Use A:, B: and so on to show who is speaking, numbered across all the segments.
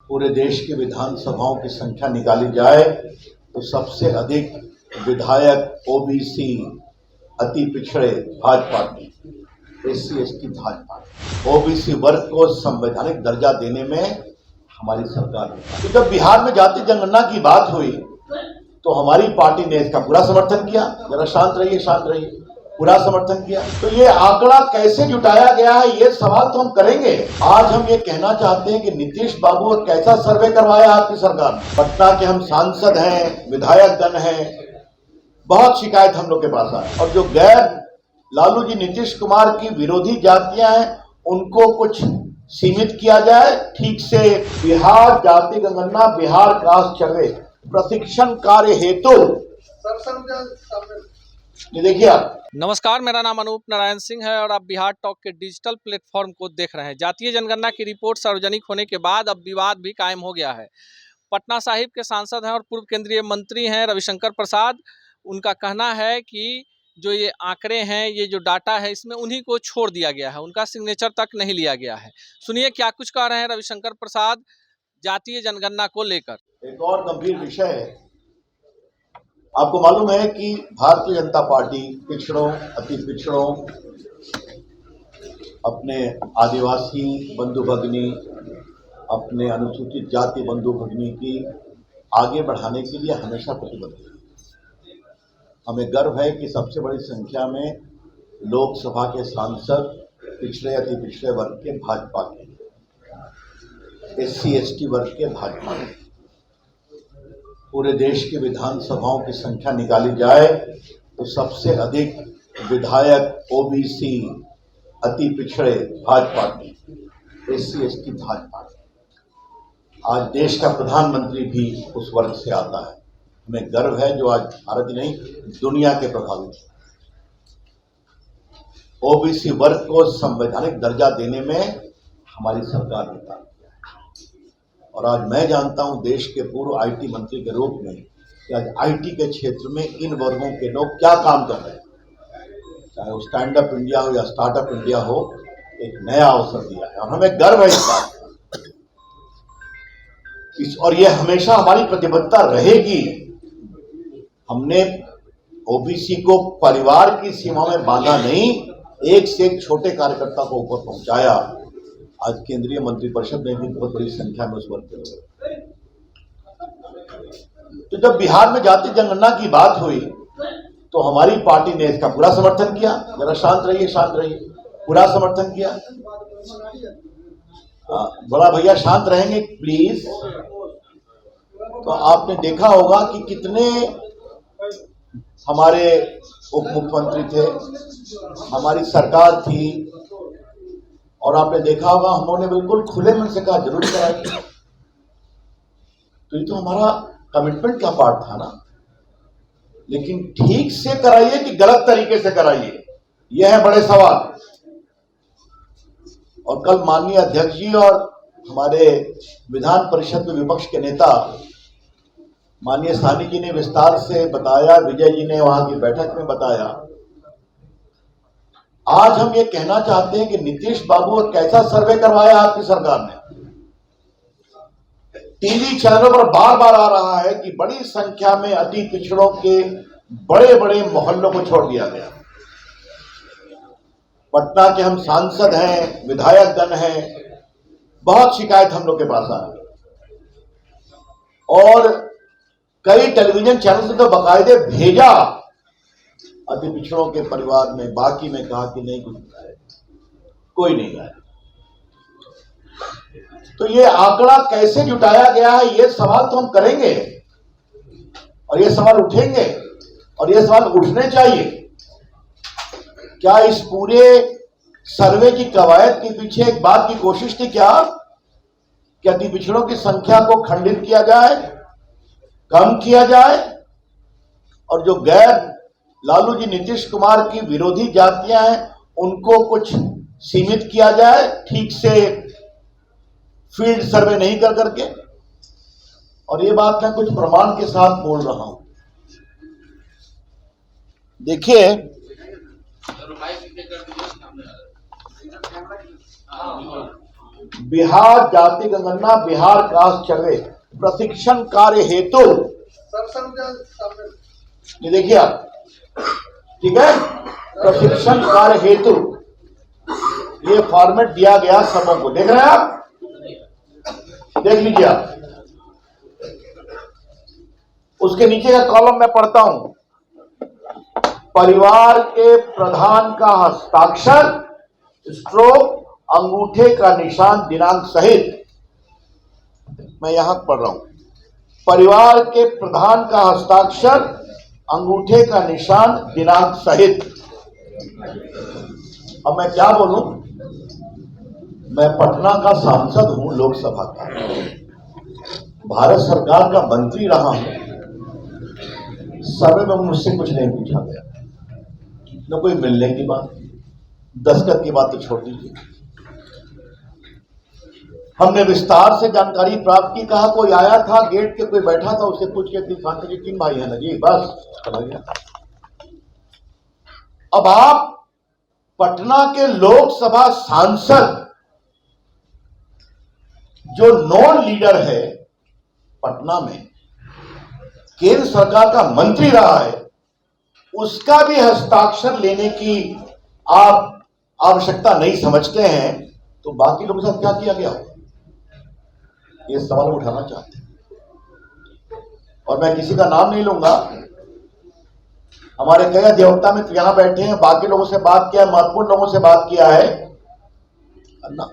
A: पूरे देश की विधानसभाओं की संख्या निकाली जाए तो सबसे अधिक विधायक ओबीसी, अति पिछड़े भाजपा की, SC ST भाजपा, ओबीसी वर्ग को संवैधानिक दर्जा देने में हमारी सरकार है। तो जब बिहार में जाति जनगणना की बात हुई तो हमारी पार्टी ने इसका पूरा समर्थन किया। जरा शांत रहिए, पूरा समर्थन किया। तो ये आंकड़ा कैसे जुटाया गया है, ये सवाल तो हम करेंगे। आज हम ये कहना चाहते हैं कि नीतीश बाबू कैसा सर्वे करवाया आपकी सरकार ने। पटना के हम सांसद हैं, विधायक गण हैं, बहुत शिकायत हम लोग के पास आए। और जो गैर लालू जी नीतीश कुमार की विरोधी जातियां हैं उनको कुछ सीमित किया जाए ठीक से। बिहार जाति जनगणना, बिहार कास्ट सर्वे प्रशिक्षण कार्य हेतु ये देखिए आप।
B: नमस्कार, मेरा नाम अनूप नारायण सिंह है और आप बिहार टॉक के डिजिटल प्लेटफॉर्म को देख रहे हैं। जातीय जनगणना की रिपोर्ट सार्वजनिक होने के बाद अब विवाद भी कायम हो गया है। पटना साहिब के सांसद हैं और पूर्व केंद्रीय मंत्री हैं रविशंकर प्रसाद। उनका कहना है कि जो ये आंकड़े हैं, ये जो डाटा है, इसमें उन्हीं को छोड़ दिया गया है, उनका सिग्नेचर तक नहीं लिया गया है। सुनिए क्या कुछ कह रहे हैं रविशंकर प्रसाद जातीय जनगणना को लेकर।
A: एक और गंभीर विषय है। आपको मालूम है कि भारतीय जनता पार्टी पिछड़ों, अति पिछड़ों, अपने आदिवासी बंधु भगिनी, अपने अनुसूचित जाति बंधु भगिनी की आगे बढ़ाने के लिए हमेशा प्रतिबद्ध है। हमें गर्व है कि सबसे बड़ी संख्या में लोकसभा के सांसद पिछड़े, अति पिछड़े वर्ग के भाजपा के, SC ST वर्ग के भाजपा के। पूरे देश की विधानसभाओं की संख्या निकाली जाए तो सबसे अधिक विधायक ओबीसी, अति पिछड़े भाजपा की, SC ST भाजपा की। आज देश का प्रधानमंत्री भी उस वर्ग से आता है। हमें गर्व है जो आज भारत ही नहीं दुनिया के प्रभावित ओबीसी वर्ग को संवैधानिक दर्जा देने में हमारी सरकार ने काम किया। और आज मैं जानता हूं देश के पूर्व IT मंत्री के रूप में कि आज IT के क्षेत्र में इन वर्गों के लोग क्या काम कर रहे हैं। चाहे वो स्टैंड अप इंडिया हो या स्टार्टअप इंडिया हो, एक नया अवसर दिया है और हमें गर्व है इस बात का। और ये हमेशा हमारी प्रतिबद्धता रहेगी। हमने ओबीसी को परिवार की सीमा में बांधा नहीं, एक से एक छोटे कार्यकर्ता को ऊपर पहुंचाया। आज केंद्रीय मंत्रिपरिषद में भी बहुत बड़ी संख्या में उस वर्ग के लोग। तो जब बिहार में जाति जनगणना की बात हुई तो हमारी पार्टी ने इसका पूरा समर्थन किया। जरा शांत रहिए, पूरा समर्थन किया। बड़ा भैया शांत रहेंगे प्लीज। तो आपने देखा होगा कि कितने हमारे उप मुख्यमंत्री थे, हमारी सरकार थी, और आपने देखा होगा हमने बिल्कुल खुले मन से कहा जरूर कराइए। तो ये तो हमारा कमिटमेंट का पार्ट था ना। लेकिन ठीक से कराइए कि गलत तरीके से कराइए, यह है बड़े सवाल। और कल माननीय अध्यक्ष जी और हमारे विधान परिषद में विपक्ष के नेता माननीय सानी जी ने विस्तार से बताया, विजय जी ने वहां की बैठक में बताया। आज हम ये कहना चाहते हैं कि नीतीश बाबू कैसा सर्वे करवाया आपकी सरकार ने। टीवी चैनलों पर बार बार आ रहा है कि बड़ी संख्या में अति पिछड़ों के बड़े बड़े मोहल्लों को छोड़ दिया गया। पटना के हम सांसद हैं, विधायक गण हैं, बहुत शिकायत हम लोग के पास आई। और कई टेलीविजन चैनल से तो बाकायदे भेजा अति पिछड़ों के परिवार में, बाकी में कहा कि नहीं कुछ आया, कोई नहीं आया। तो ये आंकड़ा कैसे जुटाया गया है, ये सवाल तो हम करेंगे और ये सवाल उठेंगे और ये सवाल उठने चाहिए। क्या इस पूरे सर्वे की कवायद के पीछे एक बात की कोशिश थी क्या कि अति पिछड़ों की संख्या को खंडित किया जाए, कम किया जाए, और जो गैर लालू जी नीतीश कुमार की विरोधी जातियां हैं उनको कुछ सीमित किया जाए ठीक से, फील्ड सर्वे नहीं कर करके। और ये बात मैं कुछ प्रमाण के साथ बोल रहा हूं। देखिए, बिहार जाति जनगणना बिहार कास्ट सर्वे प्रशिक्षण कार्य हेतु, ये देखिए आप, ठीक है, प्रशिक्षण कार्य हेतु ये फॉर्मेट दिया गया सबों को, देख रहे हैं आप, देख लीजिए आप। उसके नीचे का कॉलम मैं पढ़ता हूं, परिवार के प्रधान का हस्ताक्षर स्ट्रोक अंगूठे का निशान दिनांक सहित, मैं यहां पढ़ रहा हूं, परिवार के प्रधान का हस्ताक्षर अंगूठे का निशान दिनांक सहित। अब मैं क्या बोलूं, मैं पटना का सांसद हूं, लोकसभा का, भारत सरकार का मंत्री रहा हूं, सर्वे में मुझसे कुछ नहीं पूछा गया, न कोई मिलने की बात, दस्तखत की बात तो छोड़ दीजिए। हमने विस्तार से जानकारी प्राप्त की, कहा कोई आया था, गेट के कोई बैठा था, उससे पूछ के सांसद जी 3 भाई हैं ना जी, बस चला गया। अब आप पटना के लोकसभा सांसद जो नॉन लीडर है, पटना में केंद्र सरकार का मंत्री रहा है, उसका भी हस्ताक्षर लेने की आप आवश्यकता नहीं समझते हैं, तो बाकी लोगों के साथ क्या किया गया, ये सवाल उठाना चाहते हैं। और मैं किसी का नाम नहीं लूंगा, हमारे कई अधिवक्ता मित्र यहां बैठे हैं, बाकी लोगों से बात किया है, महत्वपूर्ण लोगों से बात किया है ना,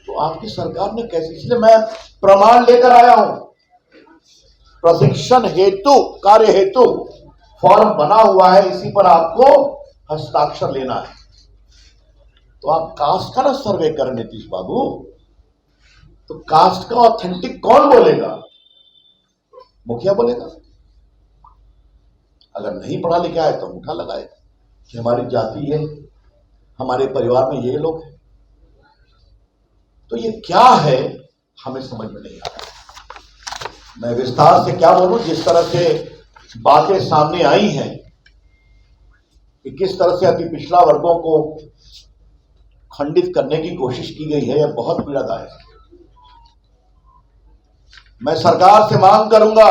A: तो आपकी सरकार ने कैसे, इसलिए मैं प्रमाण लेकर आया हूं, प्रशिक्षण हेतु कार्य हेतु फॉर्म बना हुआ है, इसी पर आपको हस्ताक्षर लेना है। तो आप कास्ट का ना सर्वे करें नीतीश बाबू, तो कास्ट का ऑथेंटिक कौन बोलेगा, मुखिया बोलेगा। अगर नहीं पढ़ा लिखा है तो अंगूठा लगाएगा कि हमारी जाति है, हमारे परिवार में ये लोग हैं। तो ये क्या है हमें समझ में नहीं आ रहा। मैं विस्तार से क्या बोलूं, जिस तरह से बातें सामने आई हैं कि किस तरह से अति पिछड़ा वर्गों को खंडित करने की कोशिश की गई है, यह बहुत पीड़ादायक है। मैं सरकार से मांग करूंगा,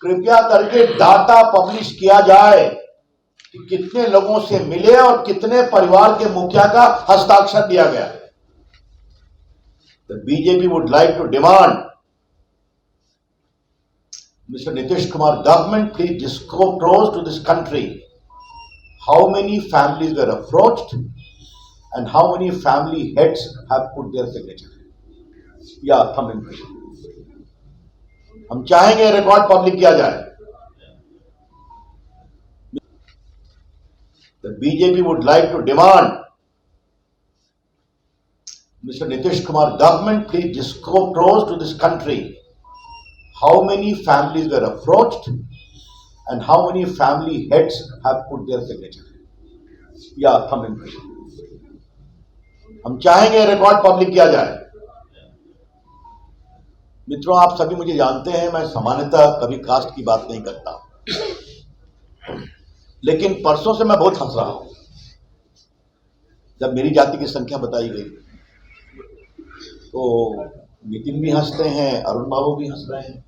A: कृपया करके डाटा पब्लिश किया जाए कि कितने लोगों से मिले और कितने परिवार के मुखिया का हस्ताक्षर दिया गया। The BJP would like to demand, Mr. Nitish Kumar government, please disclose to this country how many families were approached and how many family heads have put their signature. या thumb impression. हम चाहेंगे record public किया जाए। The BJP would like to demand, Mr. Nitish Kumar government, please disclose to this country how many families were approached and how many family heads have put their signature. या thumb impression. हम चाहेंगे record public किया जाए। मित्रों, आप सभी मुझे जानते हैं, मैं सामान्यतः कभी कास्ट की बात नहीं करता, लेकिन परसों से मैं बहुत हंस रहा हूं। जब मेरी जाति की संख्या बताई गई तो नितिन भी हंसते हैं, अरुण बाबू भी हंस रहे हैं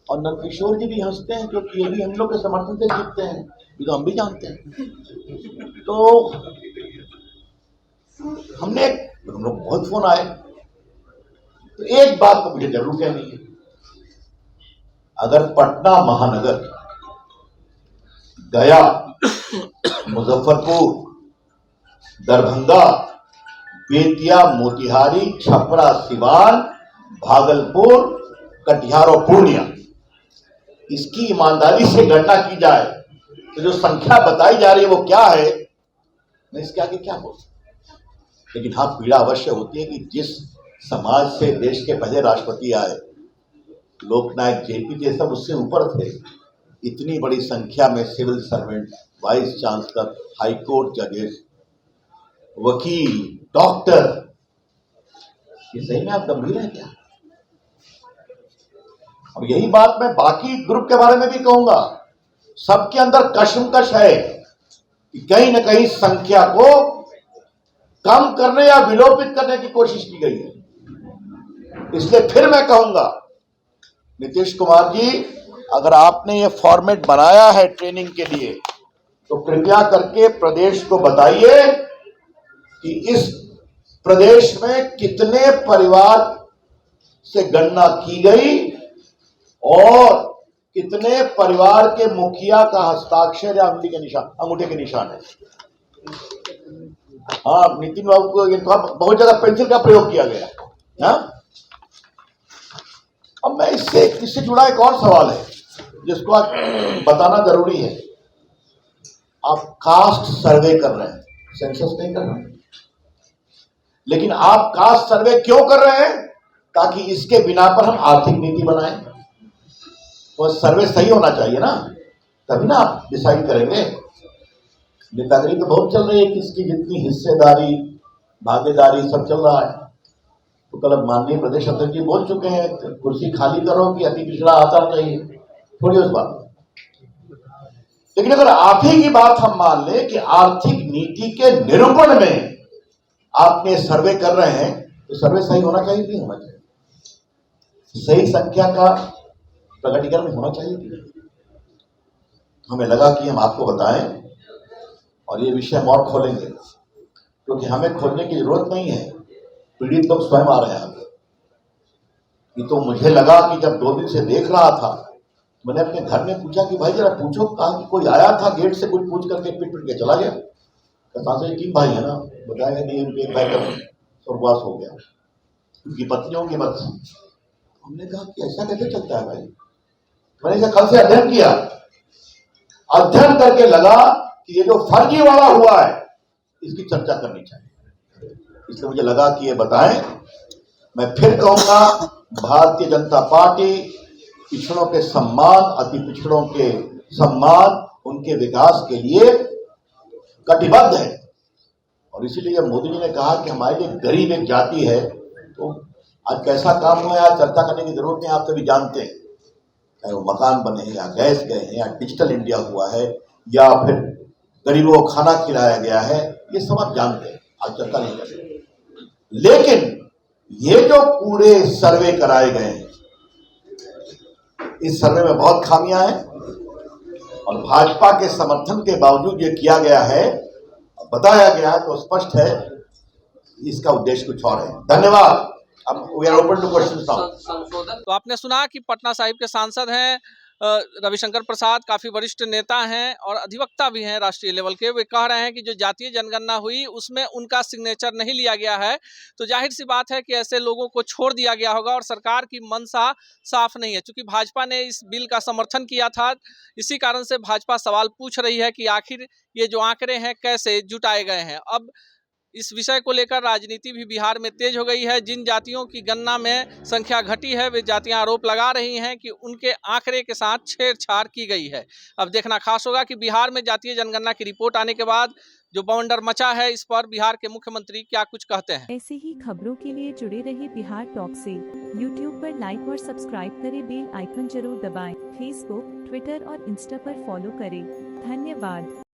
A: और नंदकिशोर जी भी हंसते हैं, क्योंकि ये भी हम लोग के समर्थन से जीतते हैं, ये तो हम भी जानते हैं। तो हम लोग बहुत फोन आए, तो एक बात तो मुझे जरूर कहनी है, अगर पटना महानगर, गया, मुजफ्फरपुर, दरभंगा, बेतिया, मोतिहारी, छपरा, सिवान, भागलपुर, कटिहार और पूर्णिया, इसकी ईमानदारी से गणना की जाए तो जो संख्या बताई जा रही है वो क्या है, मैं इसके आगे क्या बोलूं। लेकिन हाँ, पीड़ा अवश्य होती है कि जिस समाज से देश के पहले राष्ट्रपति आए, लोकनायक जेपी जी सब उससे ऊपर थे, इतनी बड़ी संख्या में civil servant, vice chancellor, high court जजेस, वकील, डॉक्टर, ये सही में आप गंभीर हैं क्या? और यही बात मैं बाकी ग्रुप के बारे में भी कहूंगा, सबके अंदर कशमकश है कि कहीं न कहीं संख्या को कम करने या विलोपित करने की कोशिश की गई है। इसलिए फिर मैं कहूंगा, नीतीश कुमार जी, अगर आपने ये फॉर्मेट बनाया है ट्रेनिंग के लिए, तो कृपया करके प्रदेश को बताइए कि इस प्रदेश में कितने परिवार से गणना की गई और कितने परिवार के मुखिया का हस्ताक्षर या अंगूठे के निशान है। हाँ, नितिन बाबू को बहुत ज्यादा पेंसिल का प्रयोग किया गया। हाँ? अब मैं इससे जुड़ा एक और सवाल है जिसको आज बताना जरूरी है। आप कास्ट सर्वे कर रहे हैं, सेंसस नहीं कर रहे हैं, लेकिन आप कास्ट सर्वे क्यों कर रहे हैं? ताकि इसके बिना पर हम आर्थिक नीति बनाएं। तो सर्वे सही होना चाहिए ना, तभी ना आप डिसाइड करेंगे। नेतागिरी तो बहुत चल रही है, किसकी जितनी हिस्सेदारी, भागीदारी सब चल रहा है। तो कल माननीय प्रदेश अध्यक्ष जी बोल चुके हैं, कुर्सी खाली करो कि अति पिछड़ा आता चाहिए, थोड़ी उस बात। लेकिन अगर आप ही की बात हम मान लें कि आर्थिक नीति के निरूपण में आपने सर्वे कर रहे हैं, तो सर्वे सही होना चाहिए, नहीं होना चाहिए? सही संख्या का प्रकटीकरण होना चाहिए। हमें लगा कि हम आपको बताएं और ये विषय हम और खोलेंगे, क्योंकि हमें खोलने की जरूरत नहीं है, पीड़ित लोग स्वयं आ रहे हैं आगे। ये तो मुझे लगा कि जब 2 दिन से देख रहा था, मैंने अपने घर में पूछा कि भाई जरा पूछो, कहा कि कोई आया था गेट से, कुछ पूछ करके पिट के चला गया। कहा से 3 भाई है ना, बताया नहीं, उनके एक भाई का स्वर्गवास हो गया, उनकी पत्नियों की मत। हमने कहा कि ऐसा कैसे चलता है भाई? मैंने इसे कल से अध्ययन किया, अध्ययन करके लगा कि ये जो फर्जी वाला हुआ है इसकी चर्चा करनी चाहिए। इसलिए मुझे लगा कि ये बताएं। मैं फिर कहूंगा, भारतीय जनता पार्टी पिछड़ों के सम्मान, अति पिछड़ों के सम्मान, उनके विकास के लिए कटिबद्ध है। और इसीलिए मोदी जी ने कहा कि हमारे लिए गरीब एक जाति है, तो आज कैसा काम हुआ है चर्चा करने की जरूरत नहीं, आप सभी जानते हैं। चाहे वो मकान बने या गैस गए हैं या डिजिटल इंडिया हुआ है या फिर गरीबों को खाना खिलाया गया है, ये सब आप जानते हैं, आज चर्चा नहीं करेंगे। लेकिन ये जो पूरे सर्वे कराए गए हैं, इस सर्वे में बहुत खामियां हैं और भाजपा के समर्थन के बावजूद ये किया गया है, बताया गया है, तो स्पष्ट है इसका उद्देश्य कुछ और है। धन्यवाद। अब we are open to questions now.
B: तो आपने सुना कि पटना साहिब के सांसद हैं रविशंकर प्रसाद, काफी वरिष्ठ नेता हैं और अधिवक्ता भी हैं राष्ट्रीय लेवल के। वे कह रहे हैं कि जो जातीय जनगणना हुई उसमें उनका सिग्नेचर नहीं लिया गया है, तो जाहिर सी बात है कि ऐसे लोगों को छोड़ दिया गया होगा और सरकार की मंशा साफ नहीं है। चूंकि भाजपा ने इस बिल का समर्थन किया था, इसी कारण से भाजपा सवाल पूछ रही है कि आखिर ये जो आंकड़े हैं कैसे जुटाए गए हैं। अब इस विषय को लेकर राजनीति भी बिहार में तेज हो गई है। जिन जातियों की गणना में संख्या घटी है, वे जातियां आरोप लगा रही हैं कि उनके आंकड़े के साथ छेड़छाड़ की गई है। अब देखना खास होगा कि बिहार में जातीय जनगणना की रिपोर्ट आने के बाद जो बवंडर मचा है, इस पर बिहार के मुख्यमंत्री क्या कुछ कहते हैं।
C: ऐसे ही खबरों के लिए जुड़े रहिए बिहार टॉक से। यूट्यूब पर लाइक और सब्सक्राइब करें, बेल आइकन जरूर दबाएं। फेसबुक, ट्विटर और इंस्टा पर फॉलो करें। धन्यवाद।